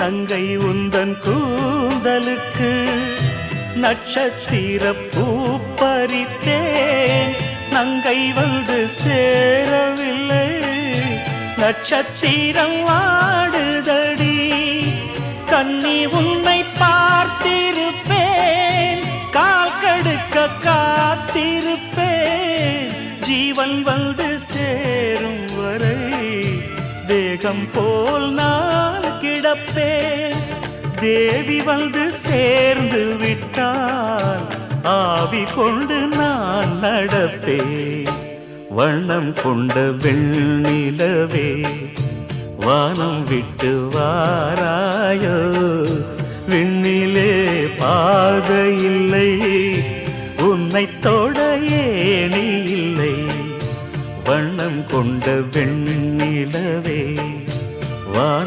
நங்கை உந்தன் கூந்தலுக்கு நட்சத்திர பூ பறித்தேன், நங்கை வந்து சேரவில்லை, நட்சத்திரம் வாடுதடி. கண்ணி உன்னை பார்த்திருப்பேன், கால் கடுக்க காத்திருப்பேன், ஜீவன் வந்து சேரும் வரை தேகம் போல் நான் கிடப்பேன். தேவி வந்து சேர்ந்து விட்டால் ஆவி கொண்டு நான் நடப்பேன். வண்ணம் கொண்ட வெண்ணிலவே வானம் விட்டு வாராயோ, விண்ணிலே பாதை இல்லை, உன்னை தொட ஏணி இல்லை. வண்ணம் கொண்ட வெண்ணிலவே வானம்